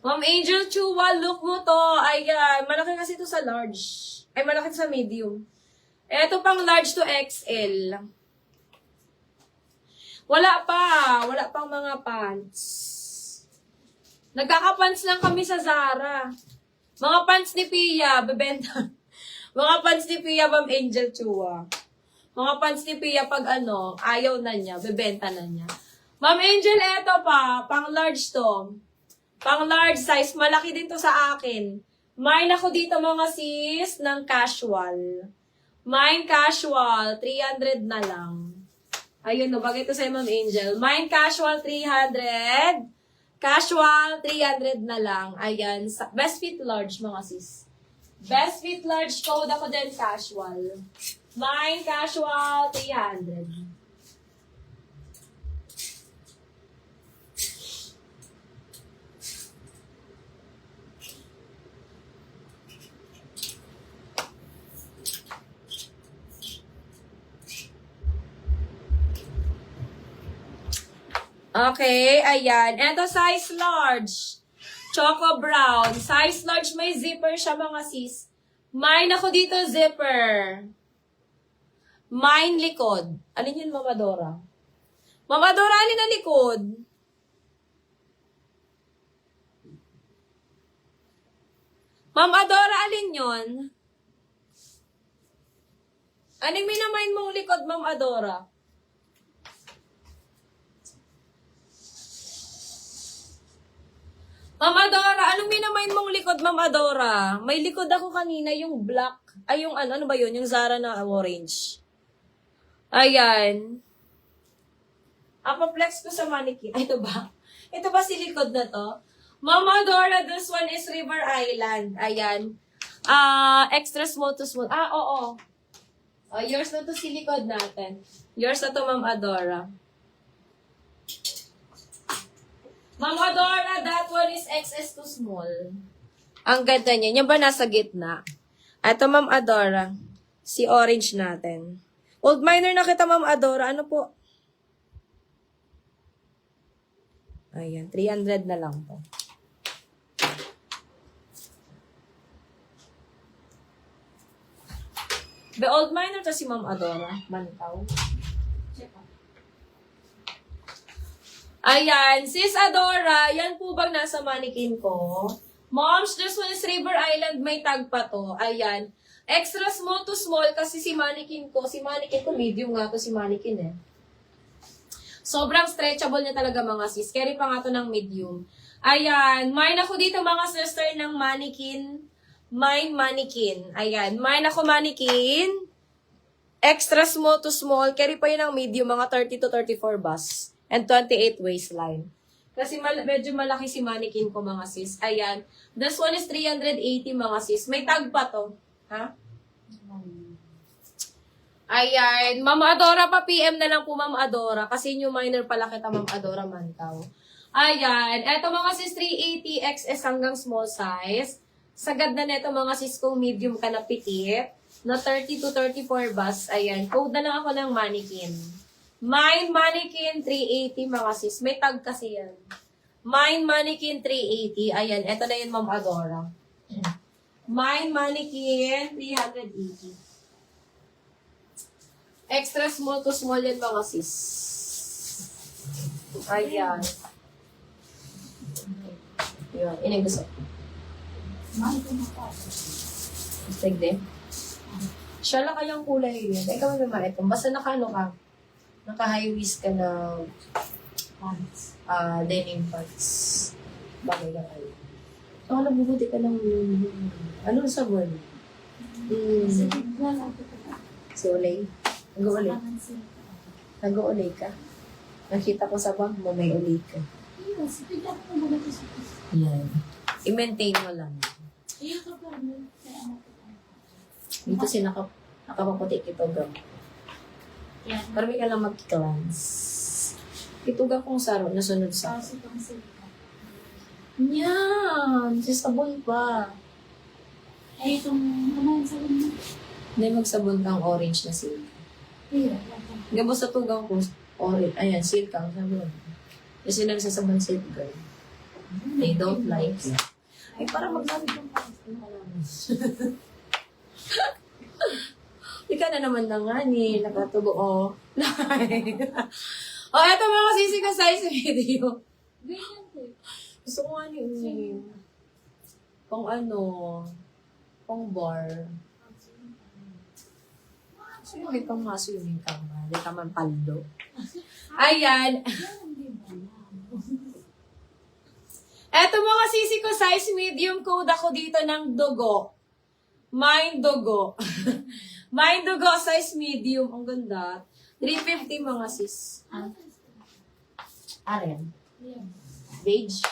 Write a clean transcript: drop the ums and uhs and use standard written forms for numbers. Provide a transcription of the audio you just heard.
Ma'am Angel Chua, look mo to. Ayan, malaki kasi to sa large. Ay, malaki to sa medium. Eto pang large to XL. Wala pang mga pants. Nagkaka-pants lang kami sa Zara. Mga pants ni Pia, bebenta. Mga pants ni Pia, Ma'am Angel Chua. Mga pants ni Pia pag ayaw na niya, bebenta na niya. Ma'am Angel, eto pa, pang large to. Pang large size, malaki din to sa akin. Mine ako dito mga sis ng casual. Mine casual, 300 na lang. Ayun no, bagay to sa Ma'am Angel. Mine casual, 300. Casual, 300 na lang. Ayan, best fit large mga sis. Best fit large code ako din casual. Mine casual, 300. Okay, ayan. Ito, size large. Choco brown. Size large, may zipper siya mga sis. Mine ako dito, zipper. Mine likod. Alin yun, Mama Dora? Mama Dora, alin na likod? Mama Dora, alin yun? Aling minamain mong likod, Mama Dora? Ma'am Adora, anong minamain mong likod, Ma'am Adora? May likod ako kanina, yung black. Ay, yung ano ba yun? Yung Zara na orange. Ayan. Apaplex ko sa mannequin. Ay, ito ba? Ito ba si likod na to? Ma'am Adora, this one is River Island. Ayan. Extra small to small. Oo. Yours na to si likod natin. Yours na to, Ma'am Adora. Ma'am Adora, that one is XS to small. Ang ganda niya. Yan ba nasa gitna? Ito, Ma'am Adora. Si orange natin. Old minor na kita, Ma'am Adora. Ano po? Ayan, 300 na lang po. The old minor to si Ma'am Adora. Mantaw. Ayan, Sis Adora, yan po bang nasa mannequin ko? Moms, this one is River Island, may tag pa to. Ayan. Extra small to small kasi si mannequin ko medium nga to si mannequin eh. Sobrang stretchable niya talaga mga sis. Carry pa nga to ng medium. Ayan, mine ako dito mga sister ng mannequin. Mine mannequin. Ayan, mine ako mannequin. Extra small to small. Carry pa yun ng medium, mga 30 to 34 bus. And 28 waistline. Kasi medyo malaki si mannequin ko mga sis. Ayan. This one is 380 mga sis. May tag pa to. Ha? Ayan. Ma'am Adora pa PM na lang po Ma'am Adora. Kasi new minor pala kita Ma'am Adora Mantaw. Ayan. Eto mga sis 380 XS hanggang small size. Sagad na neto mga sis kung medium ka na pitit. Na 30 to 34 bus. Ayan. Code na lang ako ng mannequin. Mine Mannequin 380 mga sis. May tag kasi yan. Mine Mannequin 380. Ayan, eto na yun Ma'am Adora. Mine Mannequin 380. Extra small to small yan mga sis. Ayan. Yun, ini gusto. Tag din. Siya lang kayang kulay yun. Ikaw may maitong. Basta nakano ka. Naka-high waist ka na denim pants. Bagay ka kayo. So, nabubuti ka ng anong sabon? Si Olay. Nag-uulay. Nag-uulay ka. Nakita ko sa bag mo, may ulay ka. Yan. I-maintain mo lang. Dito si nakapaputi kito gam. Marami ka lang mag-cleanse. Itugang kong saro, nasunod sa yan! Si sabon pa. Ay, itong ano yung sabon mo? Hindi magsabon kang orange na silk. Gabo sa tugang ko, orange. Ayan, silk ang sabon. Kasi nagsasabon silk girl. They don't like. Ay, para magdamit yung Ika na naman na nga ni, nakatubo, oh. Oh, eto mga sisi ka size video. Ganyan ko. Gusto ko nga ni pang ano, pang bar. Swimming ka nga, swimming ka nga. Hindi ka man paldo. Ayan. Eto mga sisi ko, size medium code ako dito ng dugo. Mine dugo. Mine dugo, size medium. Ang ganda. 350 mga sis. Aren. Beige.